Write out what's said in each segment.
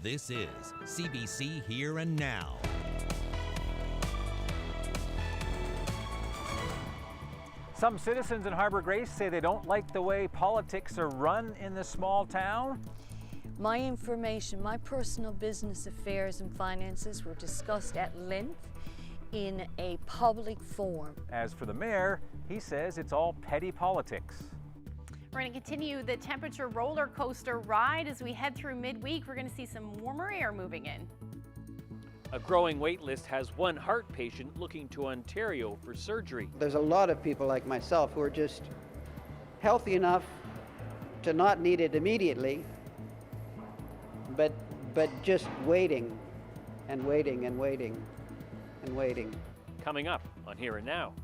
This is CBC Here and Now. Some citizens in Harbour Grace say they don't like the way politics are run in this small town. My information, my personal business affairs and finances were discussed at length in a public forum. As for the mayor, he says it's all petty politics. We're going to continue the temperature roller coaster ride as we head through midweek. We're going to see some warmer air moving in. A growing wait list has one heart patient looking to Ontario for surgery. There's a lot of people like myself who are just healthy enough to not need it immediately, but just waiting and waiting and waiting and waiting. Coming up on Here and Now.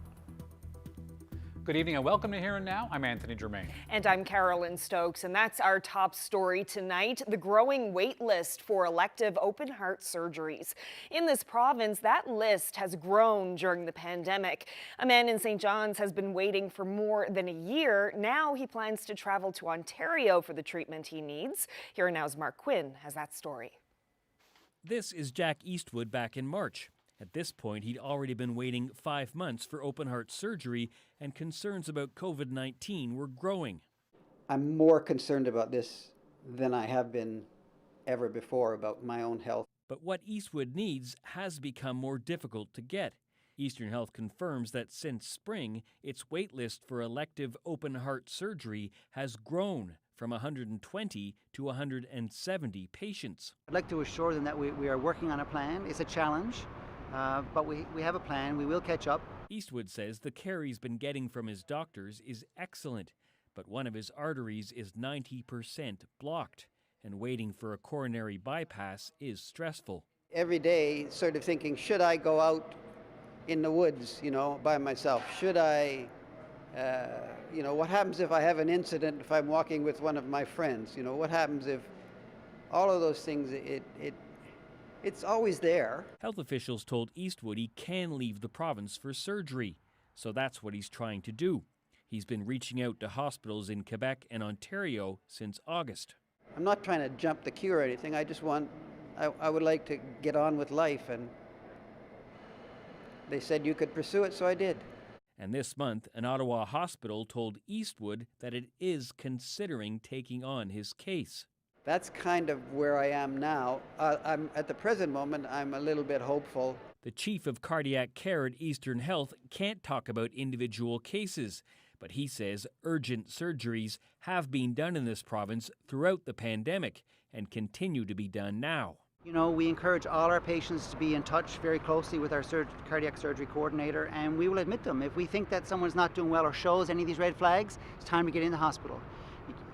Good evening and welcome to Here and Now. I'm Anthony Germain. And I'm Carolyn Stokes, and that's our top story tonight, the growing wait list for elective open heart surgeries. In this province, that list has grown during the pandemic. A man in St. John's has been waiting for more than a year. Now he plans to travel to Ontario for the treatment he needs. Here and Now's Mark Quinn has that story. This is Jack Eastwood back in March. At this point, he'd already been waiting 5 months for open heart surgery, and concerns about COVID-19 were growing. I'm more concerned about this than I have been ever before about my own health. But what Eastwood needs has become more difficult to get. Eastern Health confirms that since spring, its wait list for elective open heart surgery has grown from 120 to 170 patients. I'd like to assure them that we are working on a plan. It's a challenge. But we have a plan. We will catch up. Eastwood says the care he's been getting from his doctors is excellent, but one of his arteries is 90% blocked, and waiting for a coronary bypass is stressful. Every day, sort of thinking, should I go out in the woods, by myself? Should I, what happens if I have an incident, if I'm walking with one of my friends? What happens if all of those things, it's always there. Health officials told Eastwood he can leave the province for surgery, so that's what he's trying to do. He's been reaching out to hospitals in Quebec and Ontario since August. I'm not trying to jump the queue or anything. I would like to get on with life, and they said you could pursue it, so I did. And this month, an Ottawa hospital told Eastwood that it is considering taking on his case. That's kind of where I am now. At the present moment, I'm a little bit hopeful. The chief of cardiac care at Eastern Health can't talk about individual cases, but he says urgent surgeries have been done in this province throughout the pandemic and continue to be done now. We encourage all our patients to be in touch very closely with our cardiac surgery coordinator, and we will admit them. If we think that someone's not doing well or shows any of these red flags, it's time to get in the hospital.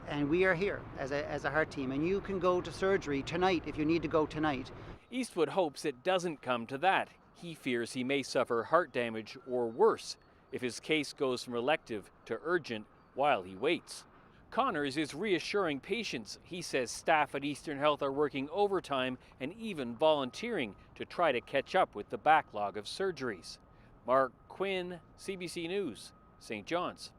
And we are here as a heart team, and you can go to surgery tonight if you need to go tonight. Eastwood hopes it doesn't come to that. He fears he may suffer heart damage or worse if his case goes from elective to urgent while he waits. Connors is reassuring patients. He says staff at Eastern Health are working overtime and even volunteering to try to catch up with the backlog of surgeries. Mark Quinn, CBC News, St. John's.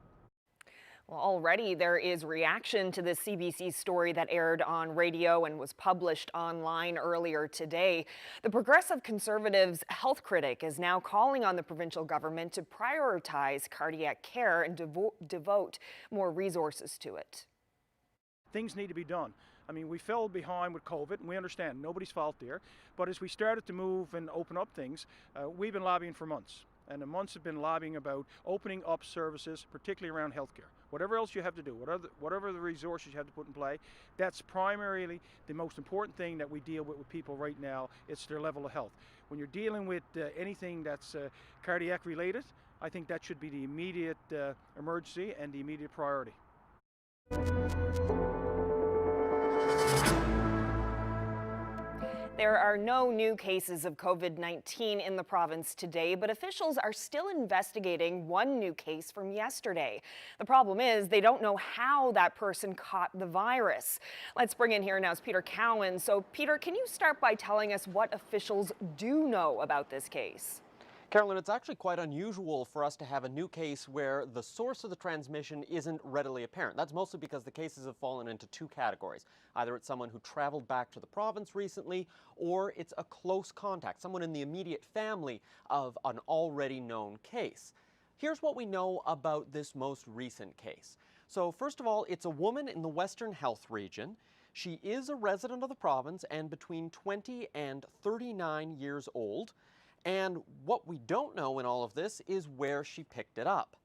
Well, already there is reaction to this CBC story that aired on radio and was published online earlier today. The Progressive Conservatives' health critic is now calling on the provincial government to prioritize cardiac care and devote more resources to it. Things need to be done. We fell behind with COVID, and we understand nobody's fault there. But as we started to move and open up things, we've been lobbying for months. And the months have been lobbying about opening up services, particularly around healthcare. Whatever else you have to do, whatever the resources you have to put in play, that's primarily the most important thing that we deal with people right now. It's their level of health. When you're dealing with anything that's cardiac related, I think that should be the immediate emergency and the immediate priority. There are no new cases of COVID-19 in the province today, but officials are still investigating one new case from yesterday. The problem is they don't know how that person caught the virus. Let's bring in here now Peter Cowan. So Peter, can you start by telling us what officials do know about this case? Carolyn, it's actually quite unusual for us to have a new case where the source of the transmission isn't readily apparent. That's mostly because the cases have fallen into two categories. Either it's someone who traveled back to the province recently, or it's a close contact, someone in the immediate family of an already known case. Here's what we know about this most recent case. So first of all, it's a woman in the Western Health region. She is a resident of the province and between 20 and 39 years old. And what we don't know in all of this is where she picked it up.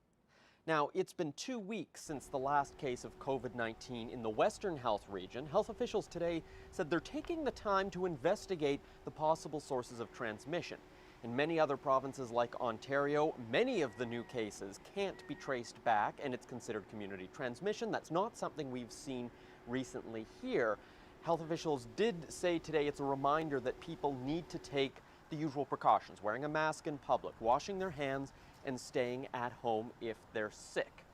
Now, it's been 2 weeks since the last case of COVID-19 in the Western Health region. Health officials today said they're taking the time to investigate the possible sources of transmission. In many other provinces like Ontario, many of the new cases can't be traced back and it's considered community transmission. That's not something we've seen recently here. Health officials did say today it's a reminder that people need to take the usual precautions, wearing a mask in public, washing their hands, and staying at home if they're sick.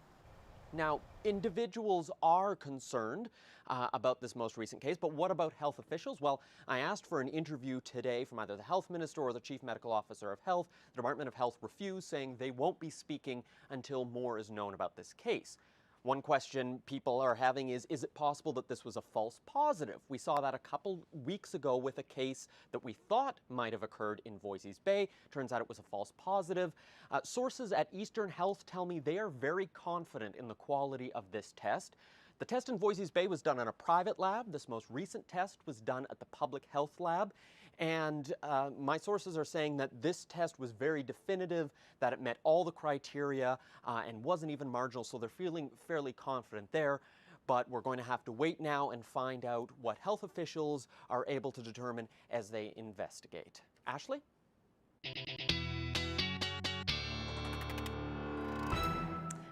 Now, individuals are concerned about this most recent case, but what about health officials? Well, I asked for an interview today from either the health minister or the chief medical officer of health. The Department of Health refused, saying they won't be speaking until more is known about this case. One question people are having is it possible that this was a false positive? We saw that a couple weeks ago with a case that we thought might have occurred in Voisey's Bay. Turns out it was a false positive. Sources at Eastern Health tell me they are very confident in the quality of this test. The test in Voisey's Bay was done in a private lab. This most recent test was done at the public health lab. And my sources are saying that this test was very definitive, that it met all the criteria and wasn't even marginal, so they're feeling fairly confident there. But we're going to have to wait now and find out what health officials are able to determine as they investigate. Ashley?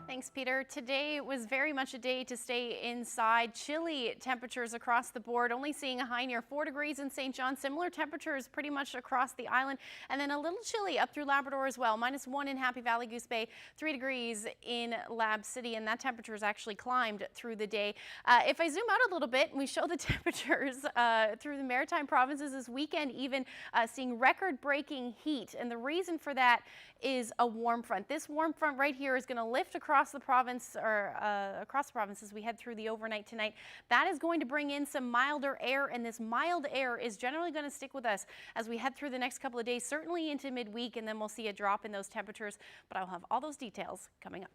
Thanks, Peter. Today was very much a day to stay inside. Chilly temperatures across the board, only seeing a high near 4 degrees in St. John. Similar temperatures pretty much across the island. And then a little chilly up through Labrador as well. -1 in Happy Valley, Goose Bay, 3 degrees in Lab City. And that temperature has actually climbed through the day. If I zoom out a little bit and we show the temperatures through the Maritime provinces this weekend, even seeing record-breaking heat. And the reason for that is a warm front. This warm front right here is going to lift across the province or across the province as we head through the overnight tonight. That is going to bring in some milder air, and this mild air is generally going to stick with us as we head through the next couple of days, certainly into midweek, and then we'll see a drop in those temperatures. But I'll have all those details coming up.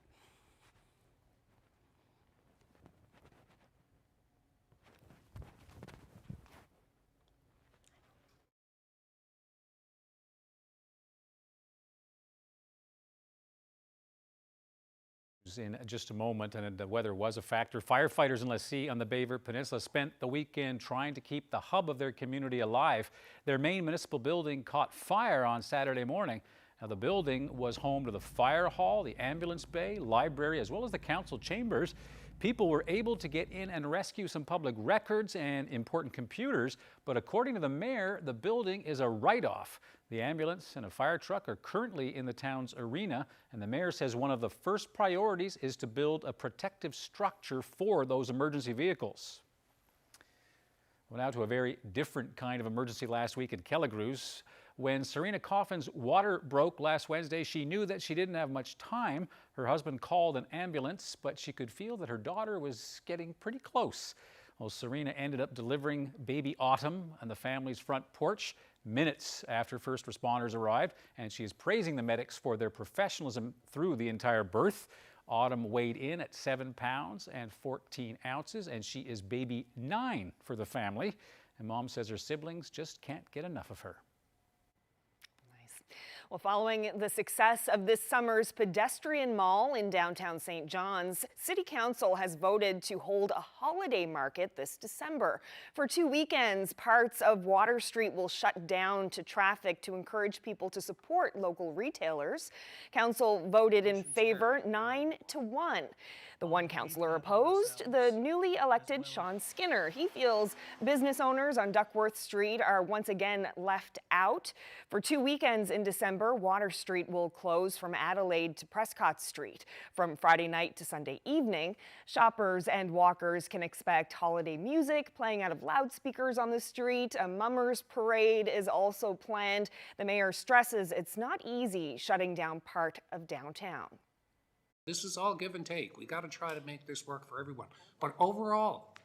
In just a moment, and the weather was a factor. Firefighters in Lassie on the Bayvert Peninsula spent the weekend trying to keep the hub of their community alive. Their main municipal building caught fire on Saturday morning. Now, the building was home to the fire hall, the ambulance bay, library, as well as the council chambers. People were able to get in and rescue some public records and important computers, but according to the mayor, the building is a write-off. The ambulance and a fire truck are currently in the town's arena, and the mayor says one of the first priorities is to build a protective structure for those emergency vehicles. Well, now to a very different kind of emergency last week in Kelligrews. When Serena Coffin's water broke last Wednesday, she knew that she didn't have much time. Her husband called an ambulance, but she could feel that her daughter was getting pretty close. Well, Serena ended up delivering baby Autumn on the family's front porch minutes after first responders arrived, and she is praising the medics for their professionalism through the entire birth. Autumn weighed in at 7 pounds and 14 ounces, and she is baby 9 for the family. And Mom says her siblings just can't get enough of her. Well, following the success of this summer's pedestrian mall in downtown St. John's, City Council has voted to hold a holiday market this December. For 2 weekends, parts of Water Street will shut down to traffic to encourage people to support local retailers. Council voted in favor 9-1. The one councillor opposed, the newly elected Sean Skinner. He feels business owners on Duckworth Street are once again left out. For 2 weekends in December, Water Street will close from Adelaide to Prescott Street. From Friday night to Sunday evening, shoppers and walkers can expect holiday music playing out of loudspeakers on the street. A mummers parade is also planned. The mayor stresses it's not easy shutting down part of downtown. This is all give and take. We got to try to make this work for everyone. But overall,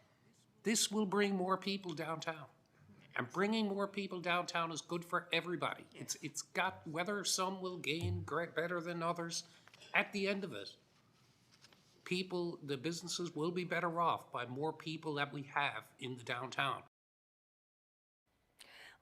this will bring more people downtown. And bringing more people downtown is good for everybody. It's got, whether some will gain better than others, at the end of it, the businesses will be better off by more people that we have in the downtown.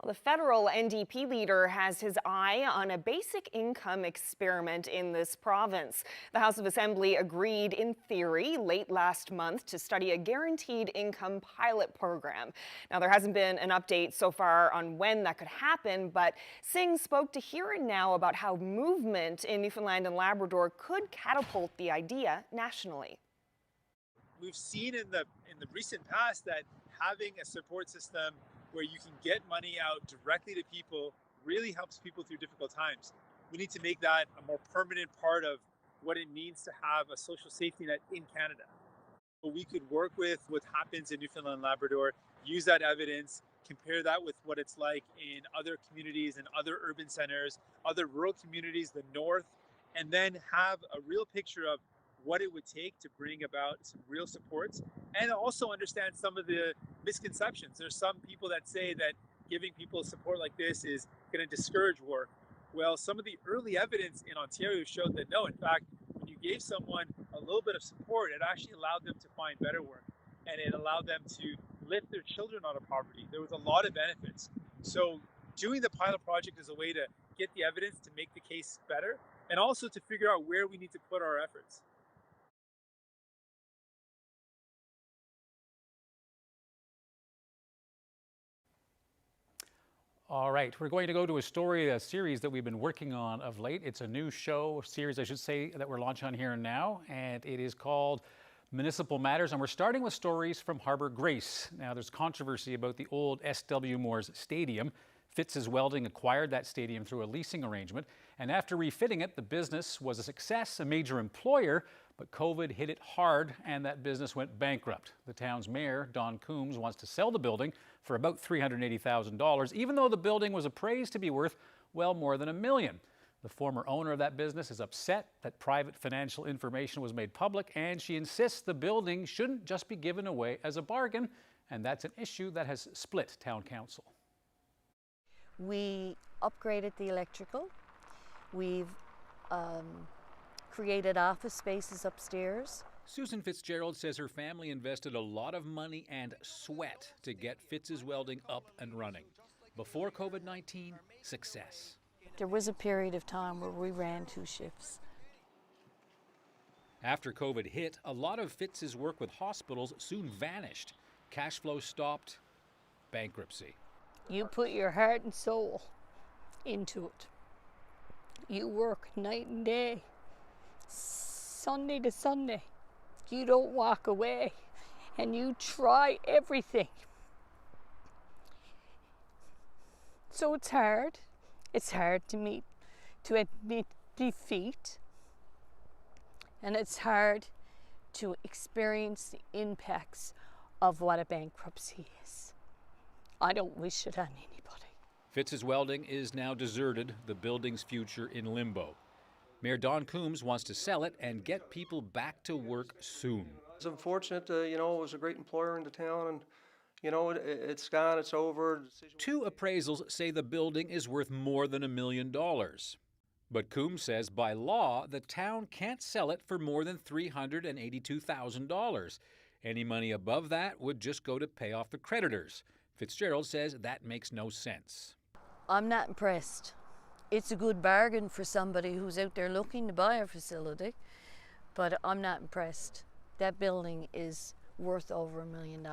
The federal NDP leader has his eye on a basic income experiment in this province. The House of Assembly agreed in theory late last month to study a guaranteed income pilot program. Now, there hasn't been an update so far on when that could happen, but Singh spoke to Here and Now about how movement in Newfoundland and Labrador could catapult the idea nationally. We've seen in the recent past that having a support system where you can get money out directly to people really helps people through difficult times. We need to make that a more permanent part of what it means to have a social safety net in Canada. But we could work with what happens in Newfoundland and Labrador, use that evidence, compare that with what it's like in other communities and other urban centers, other rural communities, the north, and then have a real picture of what it would take to bring about some real supports, and also understand some of the misconceptions. There's some people that say that giving people support like this is going to discourage work. Well, some of the early evidence in Ontario showed that no, in fact, when you gave someone a little bit of support, it actually allowed them to find better work, and it allowed them to lift their children out of poverty. There was a lot of benefits. So doing the pilot project is a way to get the evidence to make the case better, and also to figure out where we need to put our efforts. All right, we're going to go to a series that we've been working on of late. It's a new series, I should say, that we're launching on Here and Now, and it is called Municipal Matters, and we're starting with stories from Harbour Grace. Now, there's controversy about the old S.W. Moore's Stadium. Fitz's Welding acquired that stadium through a leasing arrangement, and after refitting it, the business was a success, a major employer, but COVID hit it hard and that business went bankrupt. The town's mayor, Don Coombs, wants to sell the building for about $380,000, even though the building was appraised to be worth well more than $1 million. The former owner of that business is upset that private financial information was made public, and she insists the building shouldn't just be given away as a bargain, and that's an issue that has split town council. We upgraded the electrical. We've created office spaces upstairs. Susan Fitzgerald says her family invested a lot of money and sweat to get Fitz's Welding up and running. Before COVID-19, success. There was a period of time where we ran 2 shifts. After COVID hit, a lot of Fitz's work with hospitals soon vanished. Cash flow stopped, bankruptcy. You put your heart and soul into it. You work night and day, Sunday to Sunday. You don't walk away, and you try everything. So it's hard. It's hard to admit defeat, and it's hard to experience the impacts of what a bankruptcy is. I don't wish it on anybody. Fitz's Welding is now deserted, the building's future in limbo. Mayor Don Coombs wants to sell it and get people back to work soon. It's unfortunate, it was a great employer in the town, and it's gone, it's over. 2 appraisals say the building is worth more than $1 million. But Coombs says by law, the town can't sell it for more than $382,000. Any money above that would just go to pay off the creditors. Fitzgerald says that makes no sense. I'm not impressed. It's a good bargain for somebody who's out there looking to buy a facility, but I'm not impressed. That building is worth over $1 million.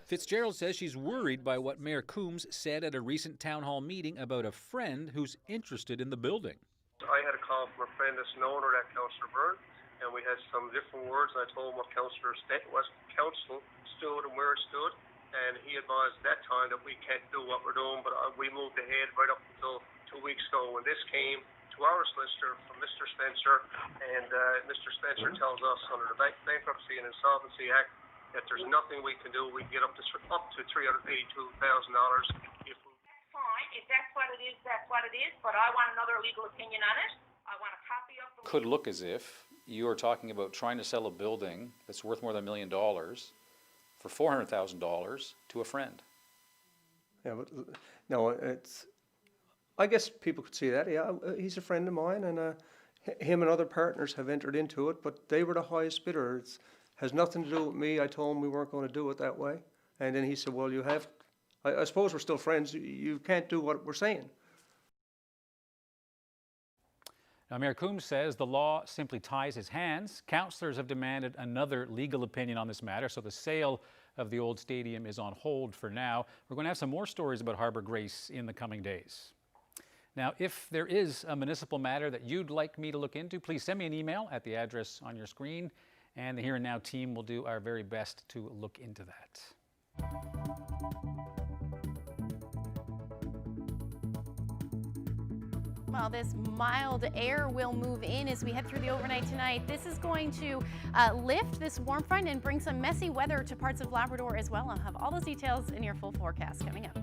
Fitzgerald says she's worried by what Mayor Coombs said at a recent town hall meeting about a friend who's interested in the building. I had a call from a friend that's an owner at Councillor Byrne, and we had some different words. I told him what council stood and where it stood, and he advised at that time that we can't do what we're doing, but we moved ahead right up until 2 weeks ago when this came to our solicitor from Mr. Spencer, and Mr. Spencer tells us under the Bankruptcy and Insolvency Act that there's nothing we can do. We can get up to $382,000 if we... That's fine. If that's what it is, that's what it is, but I want another legal opinion on it. I want a copy of the... Could look as if you are talking about trying to sell a building that's worth more than $1 million for $400,000 to a friend. Yeah, but no, it's... I guess people could see that. Yeah, he's a friend of mine, and him and other partners have entered into it, but they were the highest bidder. It has nothing to do with me. I told him we weren't going to do it that way, and then he said, "Well, you have. I suppose we're still friends. You can't do what we're saying." Now, Mayor Coombs says the law simply ties his hands. Councillors have demanded another legal opinion on this matter, so the sale of the old stadium is on hold for now. We're going to have some more stories about Harbour Grace in the coming days. Now, if there is a municipal matter that you'd like me to look into, please send me an email at the address on your screen, and the Here and Now team will do our very best to look into that. Well, this mild air will move in as we head through the overnight tonight. This is going to lift this warm front and bring some messy weather to parts of Labrador as well. I'll have all those details in your full forecast coming up.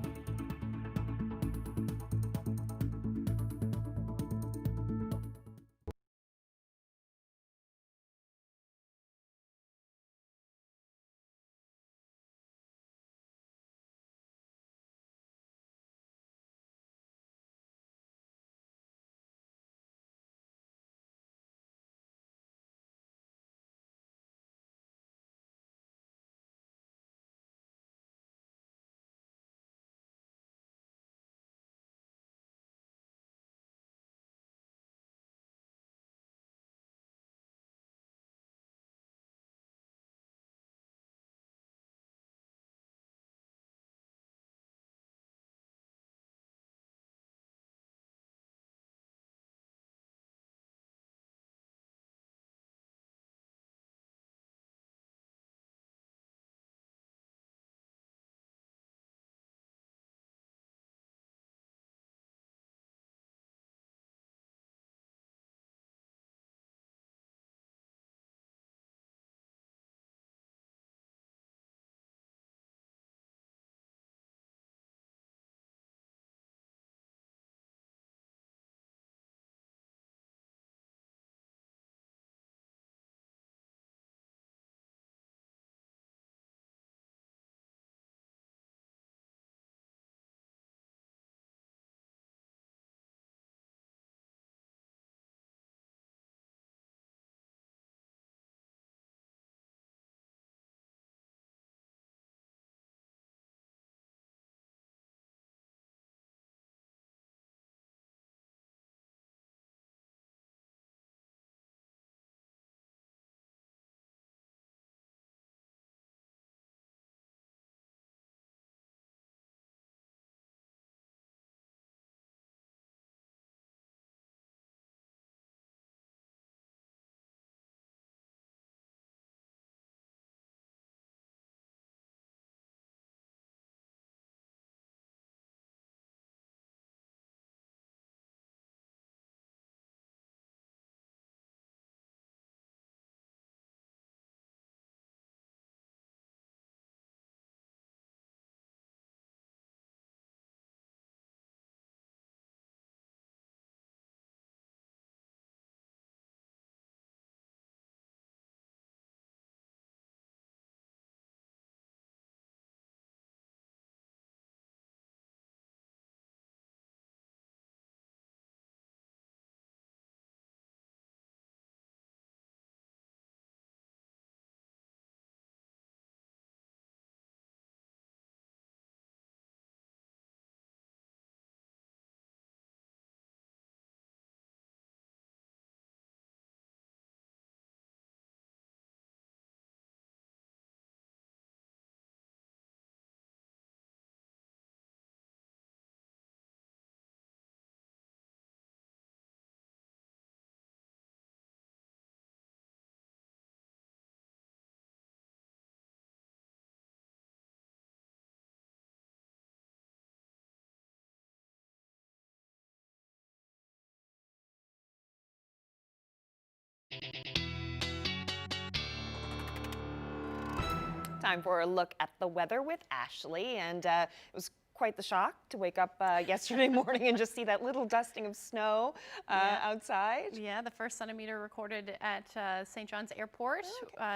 Time for a look at the weather with Ashley, and it was quite the shock to wake up yesterday morning and just see that little dusting of snow outside. Yeah, the first centimeter recorded at St. John's Airport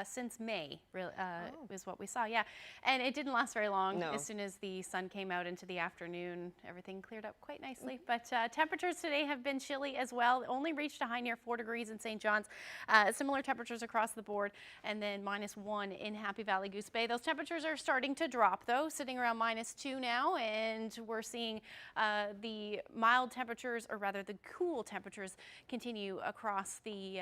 since May is what we saw. Yeah, and it didn't last very long. No. As soon as the sun came out into the afternoon, everything cleared up quite nicely. But temperatures today have been chilly as well. Only reached a high near 4 degrees in St. John's. Similar temperatures across the board, and then -1 in Happy Valley Goose Bay. Those temperatures are starting to drop though, sitting around -2 now. And we're seeing the mild temperatures, or rather the cool temperatures, continue across the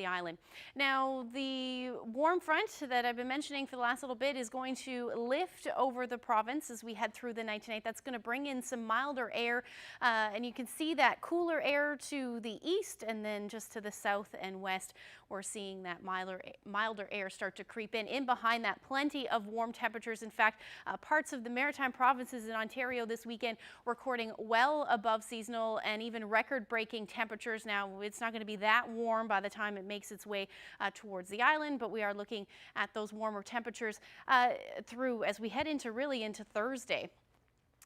island. Now, the warm front that I've been mentioning for the last little bit is going to lift over the province as we head through the night tonight. That's going to bring in some milder air, and you can see that cooler air to the east, and then just to the south and west, we're seeing that milder air start to creep in behind that. Plenty of warm temperatures. In fact, parts of the Maritime provinces in Ontario this weekend recording well above seasonal and even record-breaking temperatures. Now, it's not going to be that warm by the time it makes its way towards the island, but we are looking at those warmer temperatures through as we head into Thursday.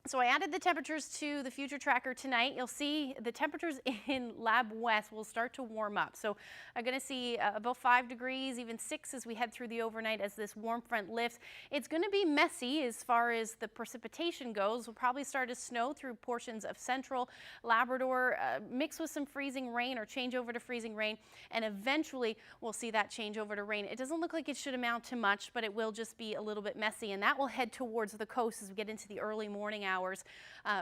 So I added the temperatures to the future tracker tonight. You'll see the temperatures in Lab West will start to warm up. So I'm going to see about 5 degrees, even 6 as we head through the overnight as this warm front lifts. It's going to be messy as far as the precipitation goes. We'll probably start to snow through portions of central Labrador, mixed with some freezing rain or change over to freezing rain. And eventually we'll see that change over to rain. It doesn't look like it should amount to much, but it will just be a little bit messy. And that will head towards the coast as we get into the early morning hours.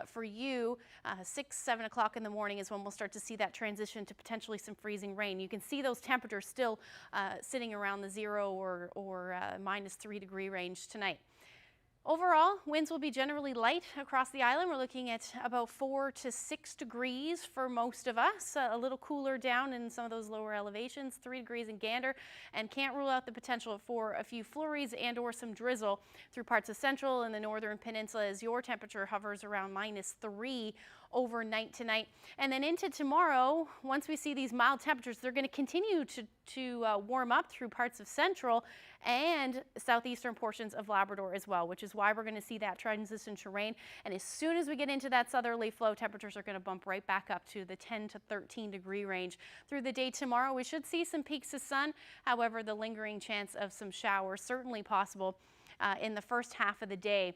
For you, 6, 7 o'clock in the morning is when we'll start to see that transition to potentially some freezing rain. You can see those temperatures still sitting around the 0 or -3 degree range tonight. Overall, winds will be generally light across the island. We're looking at about 4 to 6 degrees for most of us, a little cooler down in some of those lower elevations, 3 degrees in Gander, and can't rule out the potential for a few flurries and or some drizzle through parts of central and the northern peninsula as your temperature hovers around -3 overnight tonight. And then into tomorrow, once we see these mild temperatures, they're going to continue to warm up through parts of central and southeastern portions of Labrador as well, which is why we're going to see that transition to rain. And as soon as we get into that southerly flow, temperatures are going to bump right back up to the 10 to 13 degree range. Through the day tomorrow, we should see some peaks of sun. However, the lingering chance of some showers certainly possible in the first half of the day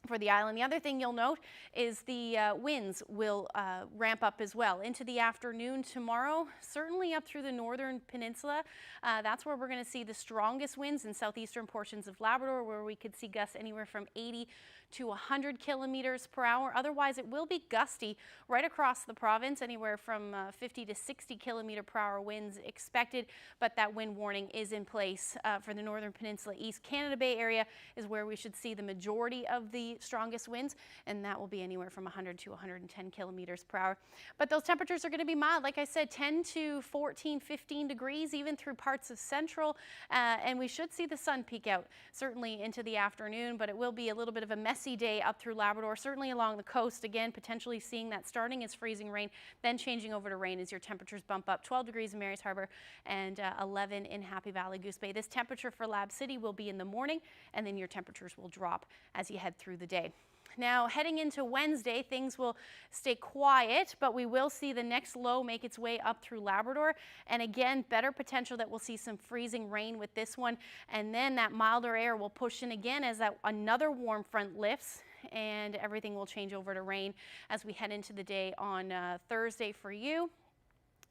for the island. The other thing you'll note is the winds will ramp up as well into the afternoon tomorrow, certainly up through the northern peninsula. That's where we're going to see the strongest winds in southeastern portions of Labrador, where we could see gusts anywhere from 80 to 100 kilometers per hour. Otherwise, it will be gusty right across the province, anywhere from 50 to 60 kilometer per hour winds expected, but that wind warning is in place for the northern peninsula. East Canada Bay area is where we should see the majority of the strongest winds, and that will be anywhere from 100 to 110 kilometers per hour. But those temperatures are going to be mild, like I said, 10 to 14, 15 degrees, even through parts of central, and we should see the sun peek out certainly into the afternoon, but it will be a little bit of a messy day up through Labrador, certainly along the coast. Again, potentially seeing that starting as freezing rain, then changing over to rain as your temperatures bump up. 12 degrees in Mary's Harbour and 11 in Happy Valley Goose Bay. This temperature for Lab City will be in the morning, and then your temperatures will drop as you head through the day. Now, heading into Wednesday, things will stay quiet, but we will see the next low make its way up through Labrador. And again, better potential that we'll see some freezing rain with this one. And then that milder air will push in again as that another warm front lifts, and everything will change over to rain as we head into the day on Thursday for you.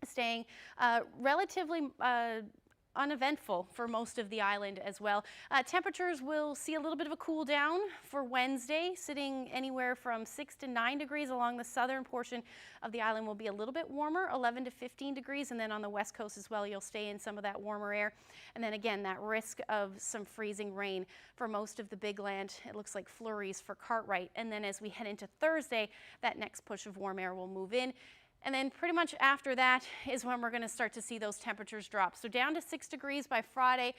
Staying relatively uneventful for most of the island as well. Temperatures will see a little bit of a cool down for Wednesday, sitting anywhere from 6 to 9 degrees along the southern portion of the island. Will be a little bit warmer, 11 to 15 degrees, and then on the west coast as well, you'll stay in some of that warmer air. And then again, that risk of some freezing rain for most of the big land. It looks like flurries for Cartwright. And then as we head into Thursday, that next push of warm air will move in. And then pretty much after that is when we're going to start to see those temperatures drop. So down to 6 degrees by Friday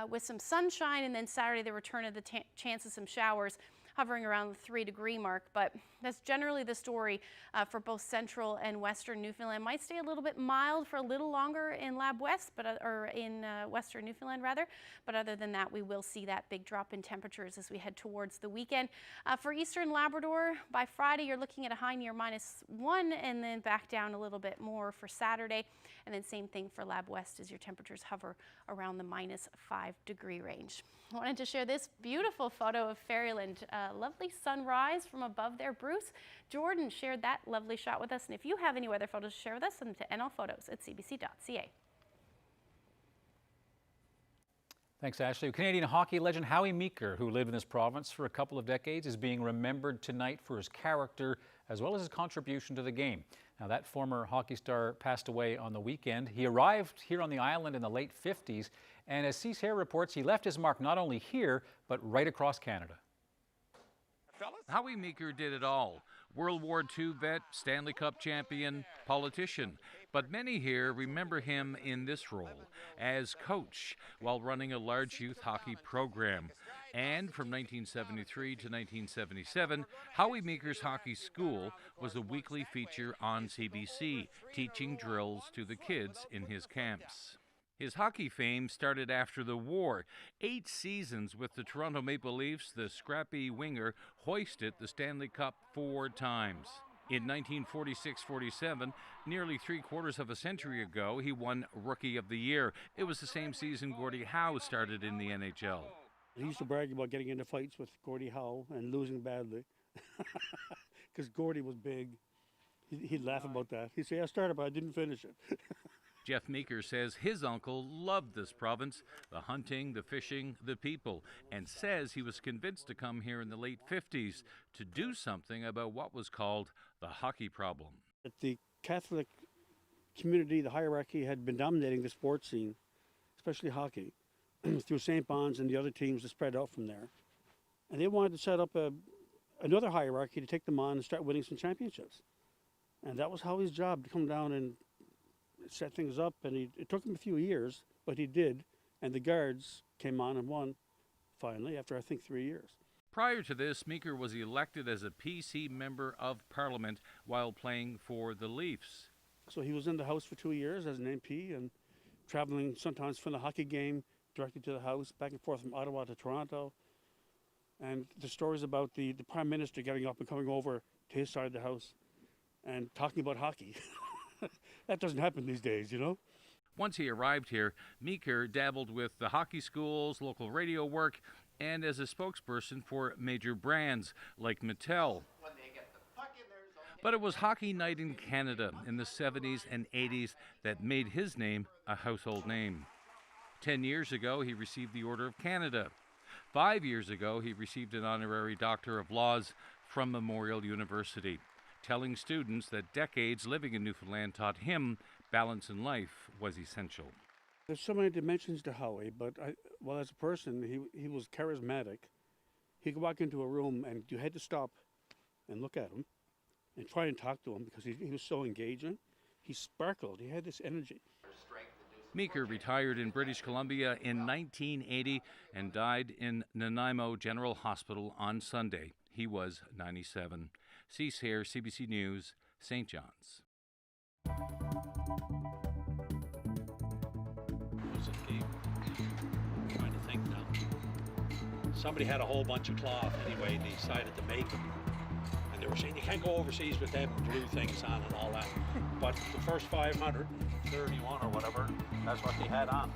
with some sunshine, and then Saturday the return of the chance of some showers. hovering around the 3-degree mark. But that's generally the story for both central and western Newfoundland. Might stay a little bit mild for a little longer in Lab West, or in western Newfoundland rather. But other than that, we will see that big drop in temperatures as we head towards the weekend. For eastern Labrador, by Friday, you're looking at a high near -1 and then back down a little bit more for Saturday. And then same thing for Lab West as your temperatures hover around the -5-degree range. I wanted to share this beautiful photo of Fairyland. Lovely sunrise from above there. Bruce Jordan shared that lovely shot with us. And if you have any weather photos to share with us, send them to nlphotos@cbc.ca. Thanks, Ashley. Canadian hockey legend Howie Meeker, who lived in this province for a couple of decades, is being remembered tonight for his character as well as his contribution to the game. Now, that former hockey star passed away on the weekend. He arrived here on the island in the late 50s, and as CBC reports, he left his mark not only here, but right across Canada. Howie Meeker did it all. World War II vet, Stanley Cup champion, politician. But many here remember him in this role as coach while running a large youth hockey program. And from 1973 to 1977, Howie Meeker's Hockey School was a weekly feature on CBC, teaching drills to the kids in his camps. His hockey fame started after the war. 8 seasons with the Toronto Maple Leafs, the scrappy winger hoisted the Stanley Cup 4 times. In 1946-47, nearly 3/4 of a century ago, he won Rookie of the Year. It was the same season Gordie Howe started in the NHL. He used to brag about getting into fights with Gordie Howe and losing badly because Gordie was big. He'd laugh about that. He'd say, I started, but I didn't finish it. Jeff Meeker says his uncle loved this province, the hunting, the fishing, the people, and says he was convinced to come here in the late 50s to do something about what was called the hockey problem. The Catholic community, the hierarchy, had been dominating the sports scene, especially hockey, through St. Bon's and the other teams that spread out from there. And they wanted to set up another hierarchy to take them on and start winning some championships. And that was Howie's job, to come down and set things up, and it took him a few years, but he did, and the Guards came on and won finally after I think 3 years. Prior to this, Meeker was elected as a PC Member of Parliament while playing for the Leafs. So he was in the House for 2 years as an MP and traveling sometimes from the hockey game directly to the House, back and forth from Ottawa to Toronto. And the stories about the Prime Minister getting up and coming over to his side of the House and talking about hockey. That doesn't happen these days, you know? Once he arrived here, Meeker dabbled with the hockey schools, local radio work, and as a spokesperson for major brands like Mattel. But it was Hockey Night in Canada in the 70s and 80s that made his name a household name. 10 years ago, he received the Order of Canada. 5 years ago, he received an honorary Doctor of Laws from Memorial University, telling students that decades living in Newfoundland taught him balance in life was essential. There's so many dimensions to Howie, but well, as a person, he was charismatic. He could walk into a room and you had to stop and look at him and try and talk to him because he was so engaging. He sparkled. He had this energy. Meeker retired in British Columbia in 1980 and died in Nanaimo General Hospital on Sunday. He was 97. Cease here, CBC News, St. John's. Was it game? I'm trying to think now. Somebody had a whole bunch of cloth anyway, and they decided to make them. And they were saying you can't go overseas with them and glue things on and all that. But the first 531 or whatever, that's what they had on.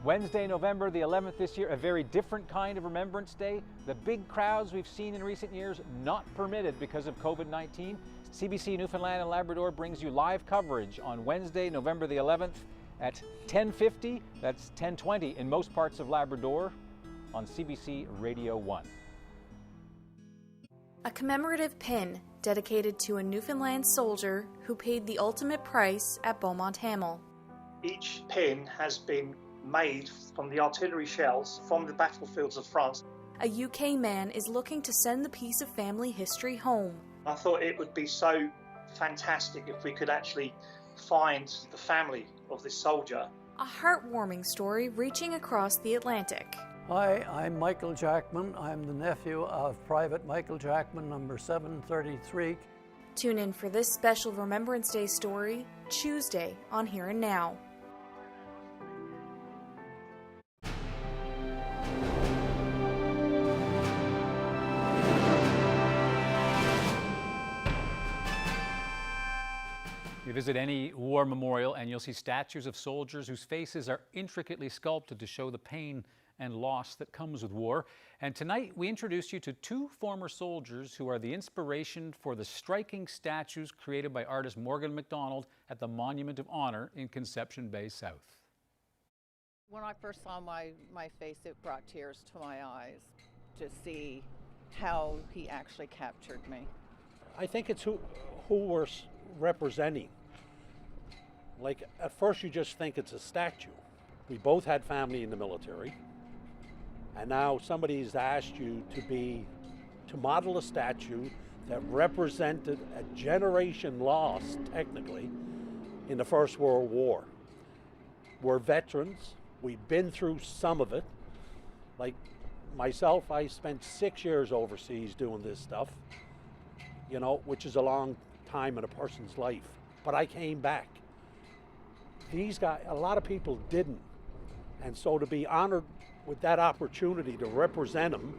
Wednesday, November the 11th this year, a very different kind of Remembrance Day. The big crowds we've seen in recent years, not permitted because of COVID-19. CBC Newfoundland and Labrador brings you live coverage on Wednesday, November the 11th at 10:50, that's 10:20 in most parts of Labrador on CBC Radio 1. A commemorative pin dedicated to a Newfoundland soldier who paid the ultimate price at Beaumont Hamel. Each pin has been made from the artillery shells from the battlefields of France. A UK man is looking to send the piece of family history home. I thought it would be so fantastic if we could actually find the family of this soldier. A heartwarming story reaching across the Atlantic. Hi, I'm Michael Jackman. I'm the nephew of Private Michael Jackman, number 733. Tune in for this special Remembrance Day story, Tuesday on Here and Now. You visit any war memorial and you'll see statues of soldiers whose faces are intricately sculpted to show the pain and loss that comes with war. And tonight we introduce you to two former soldiers who are the inspiration for the striking statues created by artist Morgan MacDonald at the Monument of Honor in Conception Bay South. When I first saw my face, it brought tears to my eyes to see how he actually captured me. I think it's who we're representing. Like, at first you just think it's a statue. We both had family in the military, and now somebody's asked you to model a statue that represented a generation lost, technically, in the First World War. We're veterans. We've been through some of it. Like myself, I spent 6 years overseas doing this stuff, you know, which is a long time in a person's life. But I came back. These guys, a lot of people didn't. And so to be honored with that opportunity to represent them,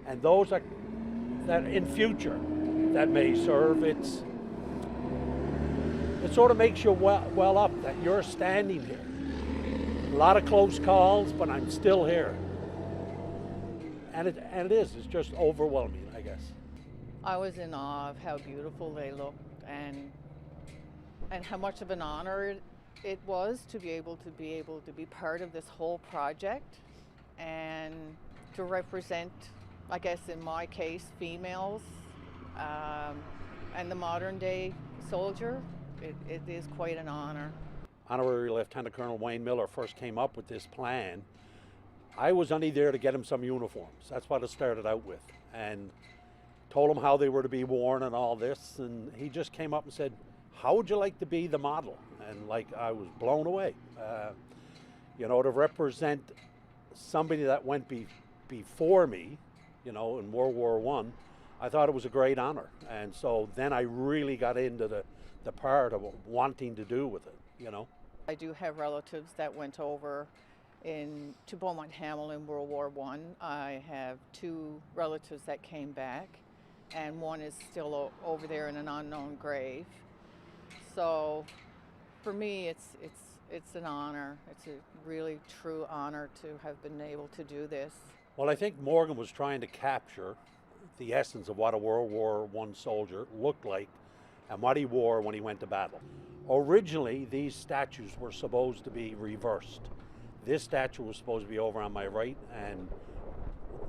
and those that in future that may serve, it sort of makes you well up that you're standing here. A lot of close calls, but I'm still here. And it's just overwhelming, I guess. I was in awe of how beautiful they looked and how much of an honor it was to be able to be part of this whole project and to represent, I guess in my case, females and the modern day soldier. It is quite an honor. Honorary Lieutenant Colonel Wayne Miller first came up with this plan. I was only there to get him some uniforms. That's what it started out with, and told him how they were to be worn and all this, and he just came up and said, how would you like to be the model? And like, I was blown away. You know, to represent somebody that went before me, you know, in World War I thought it was a great honor. And so then I really got into the part of wanting to do with it, you know. I do have relatives that went over to Beaumont Hamel in World War I have two relatives that came back, and one is still over there in an unknown grave. So for me, it's an honor. It's a really true honor to have been able to do this. Well, I think Morgan was trying to capture the essence of what a World War I soldier looked like and what he wore when he went to battle. Originally, these statues were supposed to be reversed. This statue was supposed to be over on my right and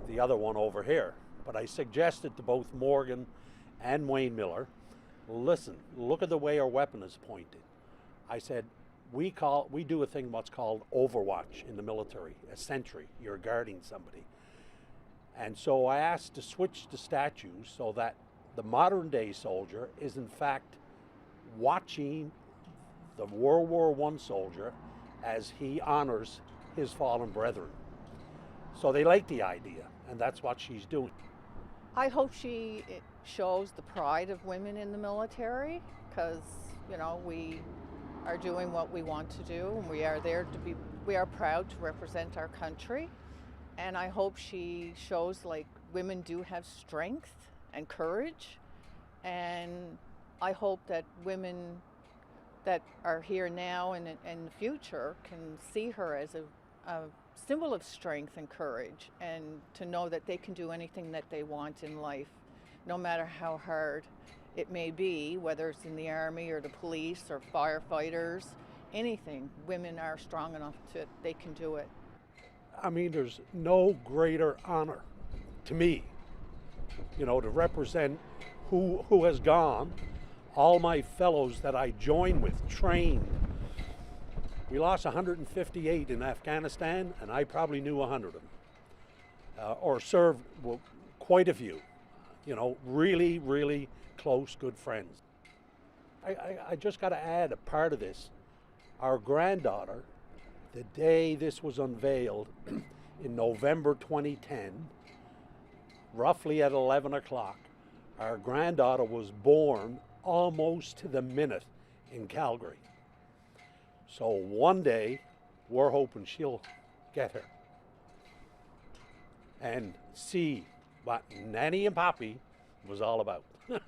the other one over here. But I suggested to both Morgan and Wayne Miller, listen, look at the way our weapon is pointed. I said, we do a thing what's called overwatch in the military, a sentry. You're guarding somebody. And so I asked to switch the statues so that the modern day soldier is in fact watching the World War I soldier as he honors his fallen brethren. So they like the idea, and that's what she's doing. I hope she shows the pride of women in the military, because, you know, we are doing what we want to do, and we are proud to represent our country. And I hope she shows, like, women do have strength and courage, and I hope that women that are here now and in the future can see her as a symbol of strength and courage, and to know that they can do anything that they want in life, no matter how hard it may be, whether it's in the army or the police or firefighters, anything. Women are strong enough to, they can do it. I mean, there's no greater honor to me, you know, to represent who has gone, all my fellows that I joined with, trained. We lost 158 in Afghanistan, and I probably knew 100 of them, or served quite a few, you know, really, really close, good friends. I just got to add a part of this. Our granddaughter, the day this was unveiled in November 2010, roughly at 11 o'clock, our granddaughter was born almost to the minute in Calgary. So one day, we're hoping she'll get her and see what Nanny and Poppy was all about. Yeah.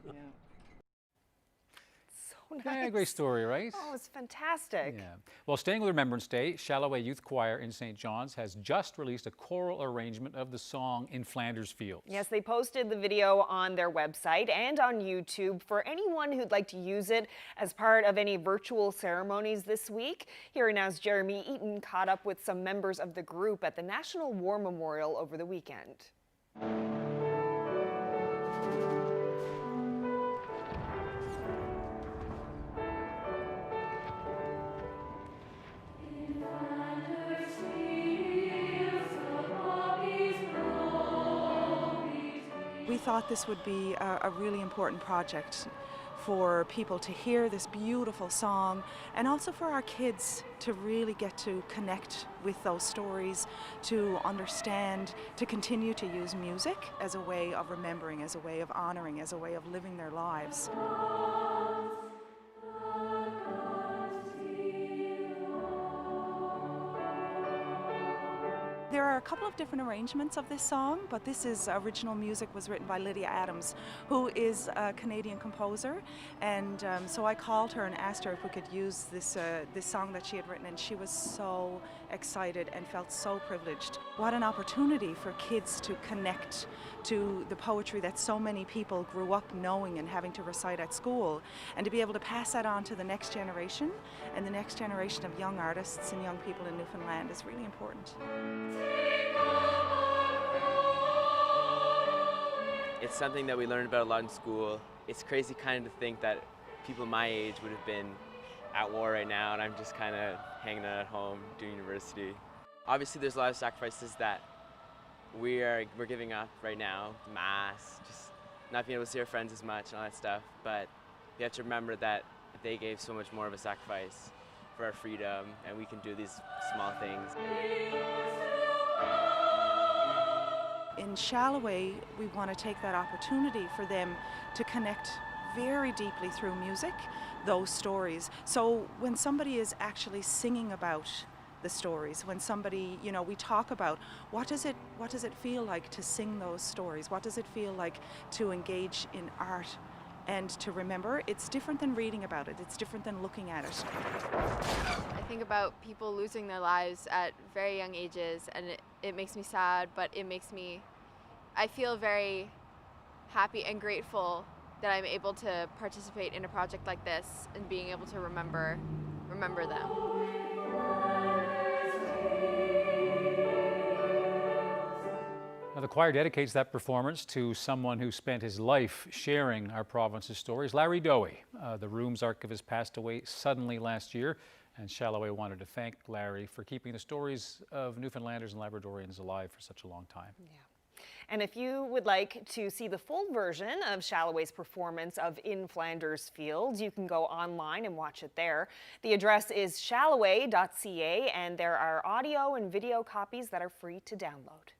So nice. Yeah, great story, right? Oh, it's fantastic. Yeah. Well, staying with Remembrance Day, Shalloway Youth Choir in St. John's has just released a choral arrangement of the song In Flanders Fields. Yes, they posted the video on their website and on YouTube for anyone who'd like to use it as part of any virtual ceremonies this week. Here now's Jeremy Eaton caught up with some members of the group at the National War Memorial over the weekend. We thought this would be a really important project for people to hear this beautiful song, and also for our kids to really get to connect with those stories, to understand, to continue to use music as a way of remembering, as a way of honoring, as a way of living their lives. There are a couple of different arrangements of this song, but this is original music was written by Lydia Adams, who is a Canadian composer, and so I called her and asked her if we could use this song that she had written, and she was so excited and felt so privileged. What an opportunity for kids to connect to the poetry that so many people grew up knowing and having to recite at school, and to be able to pass that on to the next generation, and the next generation of young artists and young people in Newfoundland is really important. It's something that we learned about a lot in school. It's crazy kind of to think that people my age would have been at war right now, and I'm just kind of hanging out at home doing university. Obviously there's a lot of sacrifices that we're giving up right now, mass, just not being able to see our friends as much and all that stuff, but we have to remember that they gave so much more of a sacrifice for our freedom, and we can do these small things. In Shalloway, we want to take that opportunity for them to connect very deeply through music, those stories. So when somebody is actually singing about the stories, when somebody, you know, we talk about what does it feel like to sing those stories? What does it feel like to engage in art and to remember? It's different than reading about it. It's different than looking at it. I think about people losing their lives at very young ages, and it makes me sad, but I feel very happy and grateful that I'm able to participate in a project like this and being able to remember them. Now, the choir dedicates that performance to someone who spent his life sharing our province's stories, Larry Dowie. The Rooms archivist passed away suddenly last year, and Shalloway wanted to thank Larry for keeping the stories of Newfoundlanders and Labradorians alive for such a long time. Yeah. And if you would like to see the full version of Shalloway's performance of In Flanders Fields, you can go online and watch it there. The address is shalloway.ca, and there are audio and video copies that are free to download.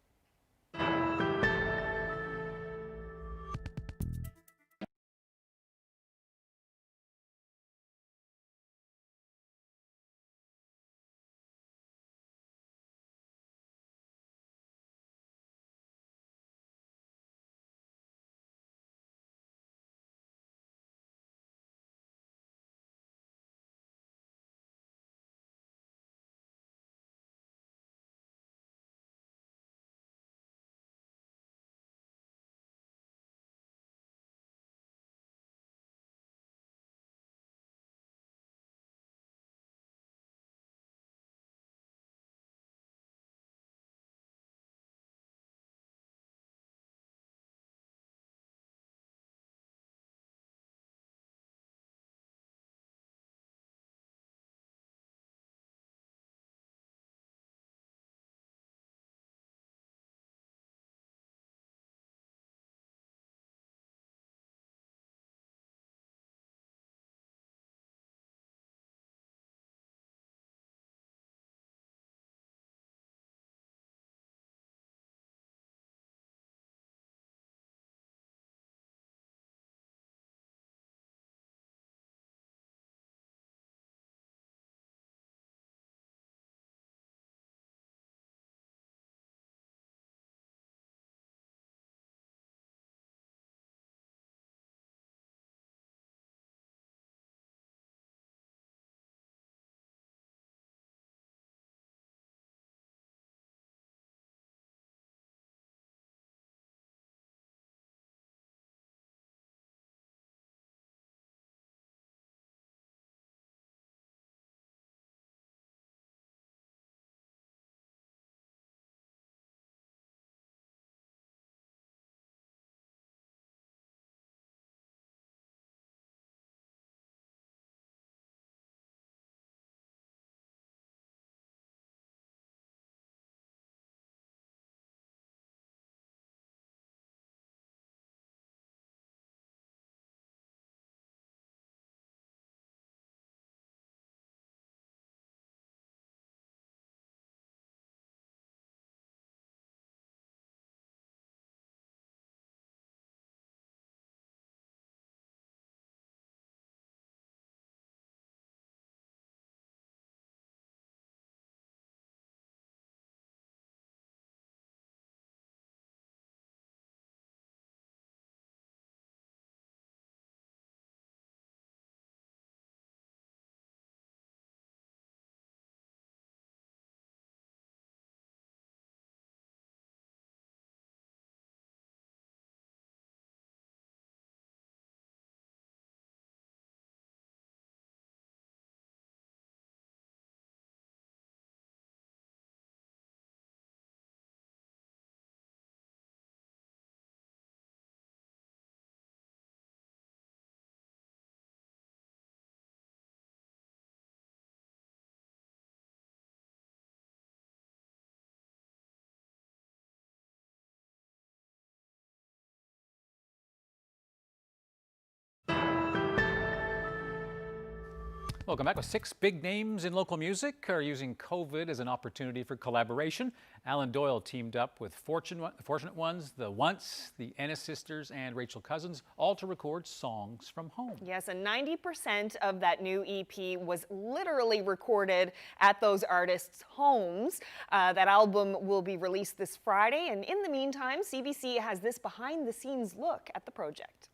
Welcome back. With 6 big names in local music are using COVID as an opportunity for collaboration. Alan Doyle teamed up with Fortunate Ones, the Once, the Ennis Sisters, and Rachel Cousins, all to record songs from home. Yes, and 90% of that new EP was literally recorded at those artists' homes. That album will be released this Friday, and in the meantime, CBC has this behind-the-scenes look at the project.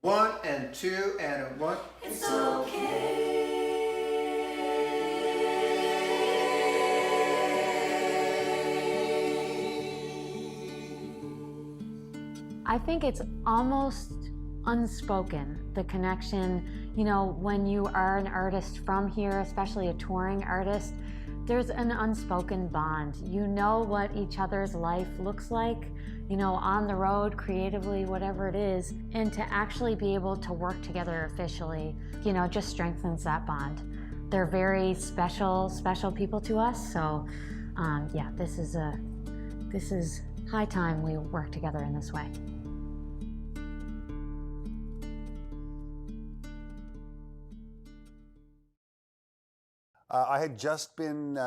1 and 2 and a 1. It's okay. I think it's almost unspoken, the connection. You know, when you are an artist from here, especially a touring artist, there's an unspoken bond. You know what each other's life looks like, you know, on the road, creatively, whatever it is, and to actually be able to work together officially, you know, just strengthens that bond. They're very special people to us, so yeah, this is high time we work together in this way. I had just been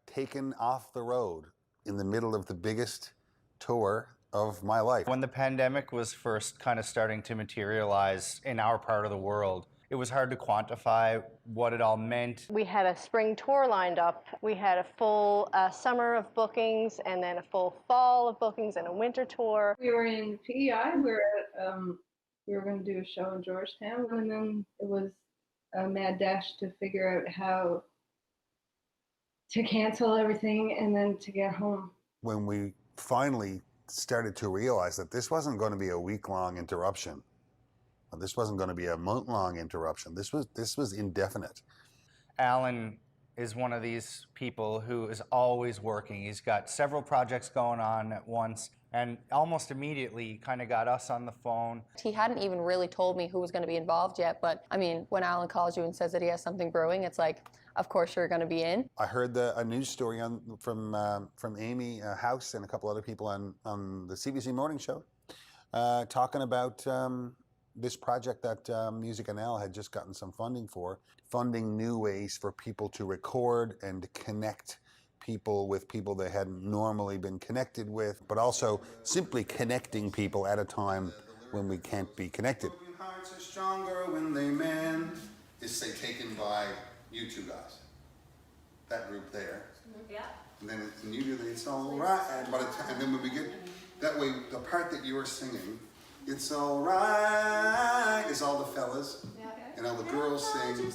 taken off the road in the middle of the biggest tour of my life. When the pandemic was first kind of starting to materialize in our part of the world, it was hard to quantify what it all meant. We had a spring tour lined up. We had a full summer of bookings, and then a full fall of bookings, and a winter tour. We were in PEI. We were going to do a show in Georgetown, and then it was a mad dash to figure out how to cancel everything and then to get home. When we finally started to realize that this wasn't going to be a week-long interruption, this wasn't going to be a month-long interruption, this was indefinite. Alan is one of these people who is always working. He's got several projects going on at once, and almost immediately kind of got us on the phone. He hadn't even really told me who was going to be involved yet, but I mean, when Alan calls you and says that he has something brewing, it's like, of course you're going to be in. I heard a news story from Amy House and a couple other people on the CBC Morning Show talking about this project that Music NL had just gotten some funding for, funding new ways for people to record and connect people with people they hadn't normally been connected with, but also simply connecting people at a time when we can't be connected. Hearts are stronger when they mend is, say, taken by you two guys, that group there. Yeah. And then you do the "It's All Right," and then when we get that way, the part that you are singing, "It's all right," is all the fellas, and all the girls sing.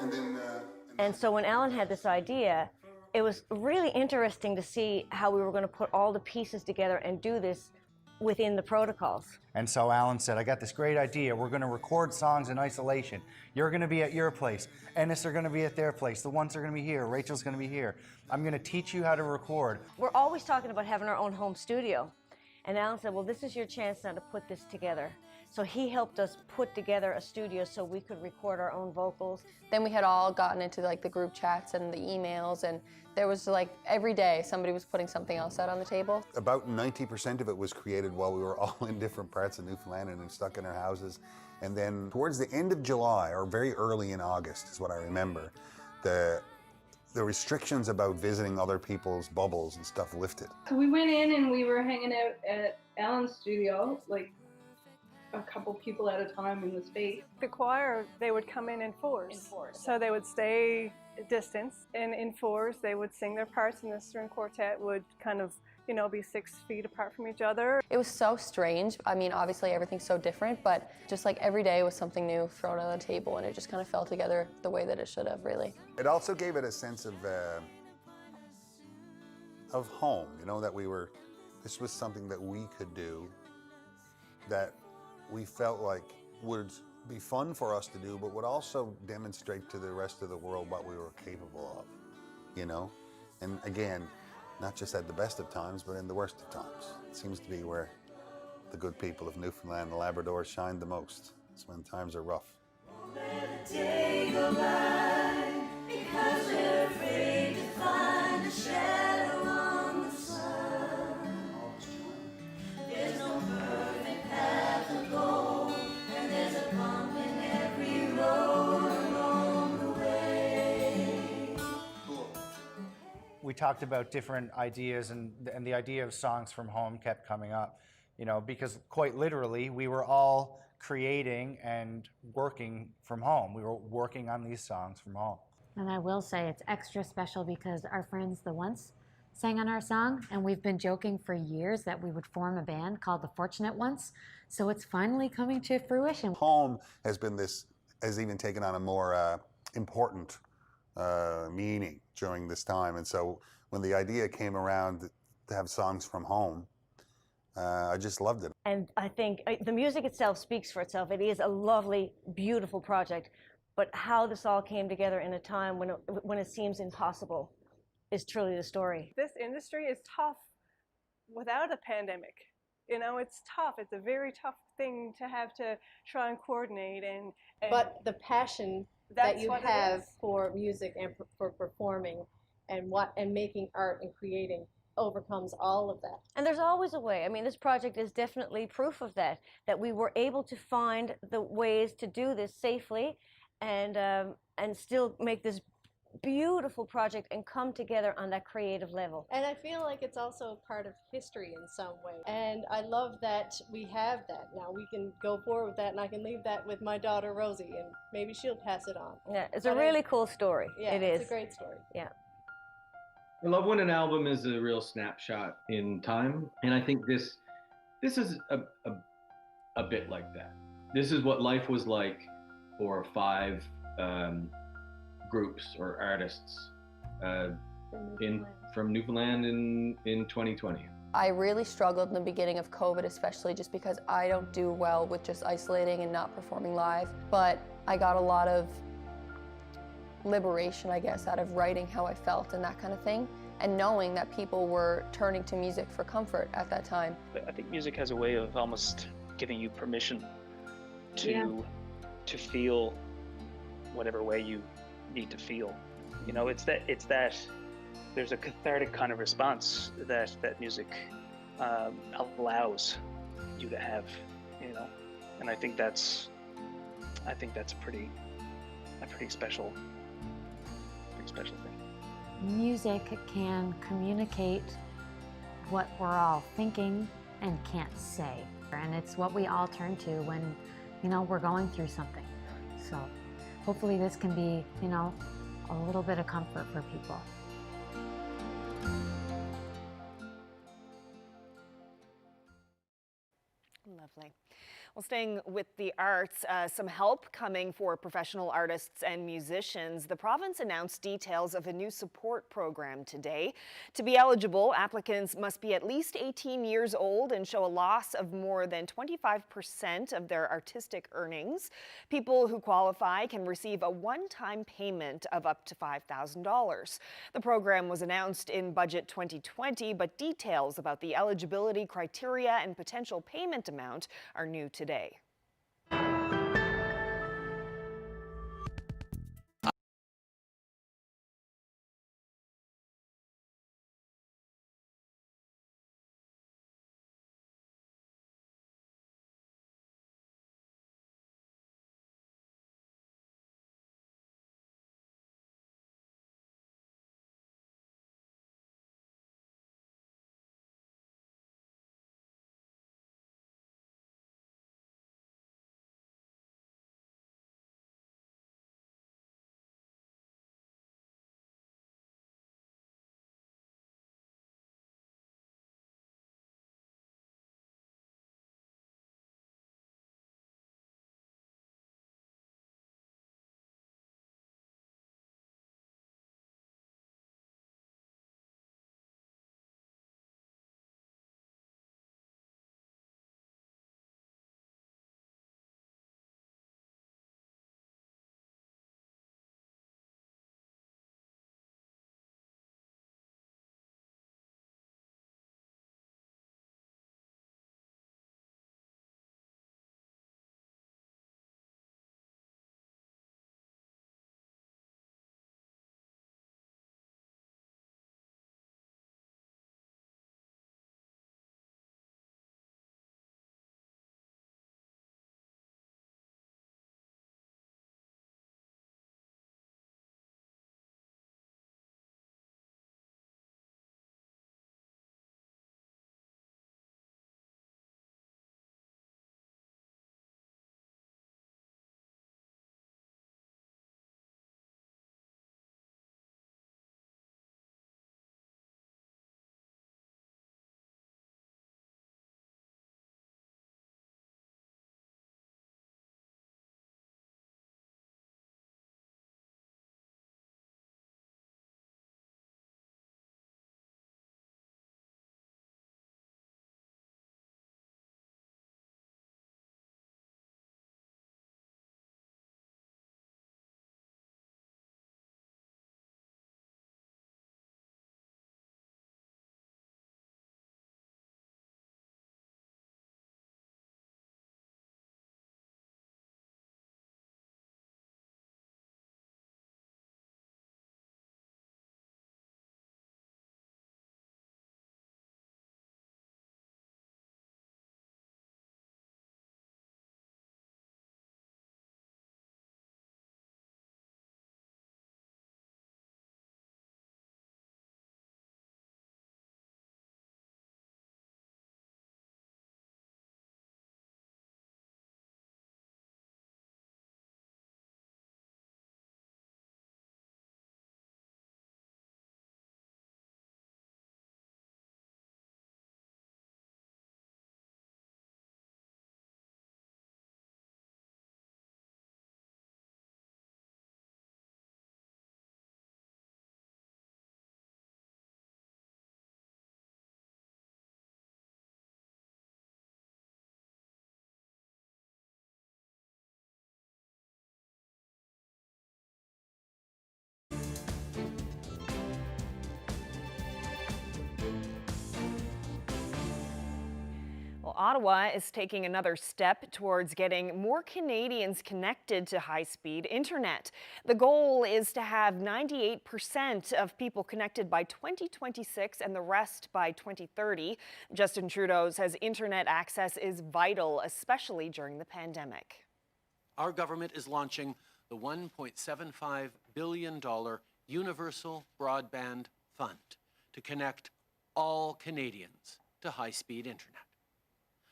And then. And so when Alan had this idea, it was really interesting to see how we were going to put all the pieces together and do this within the protocols. And so Alan said, I got this great idea. We're going to record songs in isolation. You're going to be at your place. Ennis are going to be at their place. The Ones are going to be here. Rachel's going to be here. I'm going to teach you how to record. We're always talking about having our own home studio. And Alan said, well, this is your chance now to put this together. So he helped us put together a studio so we could record our own vocals. Then we had all gotten into like the group chats and the emails, and there was like every day somebody was putting something else out on the table. About 90% of it was created while we were all in different parts of Newfoundland and stuck in our houses. And then towards the end of July, or very early in August is what I remember, the restrictions about visiting other people's bubbles and stuff lifted. So we went in and we were hanging out at Alan's studio, like a couple people at a time in the space. The choir, they would come in fours. So they would stay distance, and in fours they would sing their parts, and the string quartet would kind of, you know, be 6 feet apart from each other. It was so strange. I mean, obviously everything's so different, but just like every day was something new thrown on the table, and it just kind of fell together the way that it should have, really. It also gave it a sense of home, you know, that this was something that we could do, that we felt like would be fun for us to do, but would also demonstrate to the rest of the world what we were capable of, you know? And again, not just at the best of times, but in the worst of times. It seems to be where the good people of Newfoundland and Labrador shine the most. It's when times are rough. Let a day go by, because we're afraid to find a shadow on the sun. There's no perfect path to go, and there's a bump in every road. talked about different ideas, and the idea of songs from home kept coming up, you know, because quite literally we were all creating and working from home. We were working on these songs from home. And I will say it's extra special because our friends, the Once, sang on our song, and we've been joking for years that we would form a band called the Fortunate Ones. So it's finally coming to fruition. Home has even taken on a more important meaning during this time. And so when the idea came around to have songs from home, I just loved it. And I think the music itself speaks for itself. It is a lovely, beautiful project, but how this all came together in a time when it seems impossible is truly the story. This industry is tough without a pandemic. You know, it's tough. It's a very tough thing to have to try and coordinate and But the passion that you have for music and for performing and making art and creating overcomes all of that. And there's always a way. I mean, this project is definitely proof of that we were able to find the ways to do this safely and still make this beautiful project and come together on that creative level. And I feel like it's also part of history in some way. And I love that we have that. Now we can go forward with that, and I can leave that with my daughter Rosie, and maybe she'll pass it on. Yeah, it's a really cool story. Yeah, it's a great story. Yeah. I love when an album is a real snapshot in time, and I think this is a bit like that. This is what life was like for 5 groups or artists from Newfoundland in 2020. I really struggled in the beginning of COVID, especially just because I don't do well with just isolating and not performing live. But I got a lot of liberation, I guess, out of writing how I felt and that kind of thing, and knowing that people were turning to music for comfort at that time. I think music has a way of almost giving you permission to feel whatever way you need to feel. You know, it's that there's a cathartic kind of response that music allows you to have, you know, and I think that's a pretty special thing. Music can communicate what we're all thinking and can't say, and it's what we all turn to when, you know, we're going through something. So hopefully this can be, you know, a little bit of comfort for people. Lovely. Well, staying with the arts, some help coming for professional artists and musicians. The province announced details of a new support program today. To be eligible, applicants must be at least 18 years old and show a loss of more than 25% of their artistic earnings. People who qualify can receive a one-time payment of up to $5,000. The program was announced in Budget 2020, but details about the eligibility criteria and potential payment amount are new today. Ottawa is taking another step towards getting more Canadians connected to high-speed internet. The goal is to have 98% of people connected by 2026 and the rest by 2030. Justin Trudeau says internet access is vital, especially during the pandemic. Our government is launching the $1.75 billion Universal Broadband Fund to connect all Canadians to high-speed internet.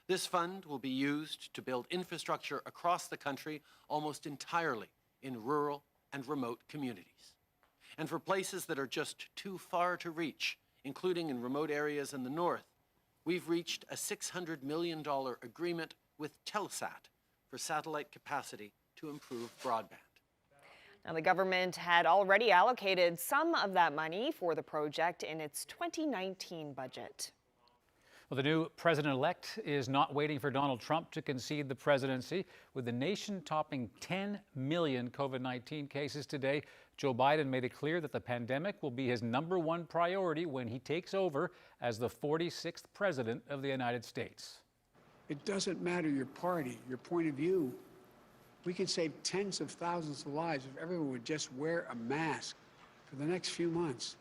This fund will be used to build infrastructure across the country almost entirely in rural and remote communities. And for places that are just too far to reach, including in remote areas in the north, we've reached a $600 million agreement with Telesat for satellite capacity to improve broadband. Now, the government had already allocated some of that money for the project in its 2019 budget. Well, the new president-elect is not waiting for Donald Trump to concede the presidency. With the nation topping 10 million COVID-19 cases today, Joe Biden made it clear that the pandemic will be his #1 priority when he takes over as the 46th president of the United States. It doesn't matter your party, your point of view. We could save tens of thousands of lives if everyone would just wear a mask for the next few months.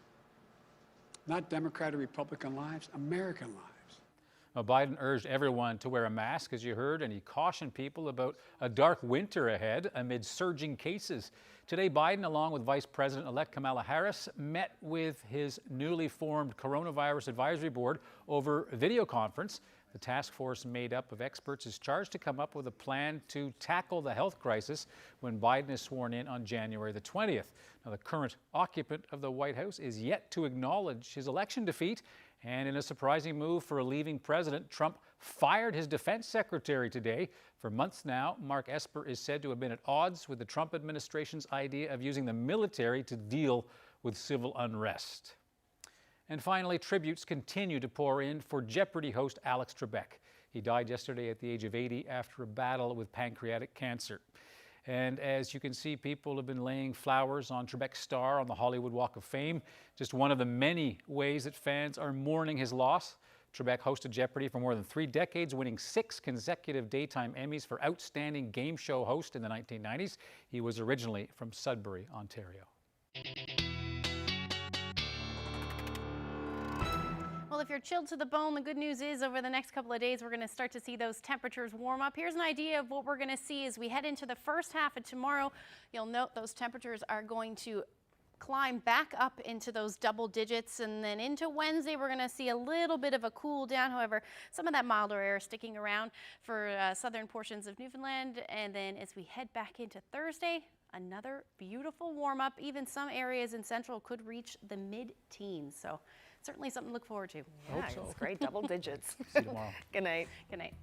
Not Democrat or Republican lives, American lives. Now, Biden urged everyone to wear a mask, as you heard, and he cautioned people about a dark winter ahead amid surging cases. Today, Biden, along with Vice President-elect Kamala Harris, met with his newly formed Coronavirus Advisory Board over video conference. The task force made up of experts is charged to come up with a plan to tackle the health crisis when Biden is sworn in on January the 20th. Now, the current occupant of the White House is yet to acknowledge his election defeat, and in a surprising move for a leaving president, Trump fired his defense secretary today. For months now, Mark Esper is said to have been at odds with the Trump administration's idea of using the military to deal with civil unrest. And finally, tributes continue to pour in for Jeopardy host Alex Trebek. He died yesterday at the age of 80 after a battle with pancreatic cancer. And as you can see, people have been laying flowers on Trebek's star on the Hollywood Walk of Fame, just one of the many ways that fans are mourning his loss. Trebek hosted Jeopardy for more than 3 decades, winning 6 consecutive daytime Emmys for Outstanding Game Show Host in the 1990s. He was originally from Sudbury, Ontario. Well, if you're chilled to the bone, the good news is over the next couple of days, we're going to start to see those temperatures warm up. Here's an idea of what we're going to see as we head into the first half of tomorrow. You'll note those temperatures are going to climb back up into those double digits, and then into Wednesday we're going to see a little bit of a cool down. However, some of that milder air sticking around for southern portions of Newfoundland, and then as we head back into Thursday, another beautiful warm up. Even some areas in central could reach the mid-teens, so certainly something to look forward to. Yeah, it's great, double digits. See you tomorrow. Good night. Good night.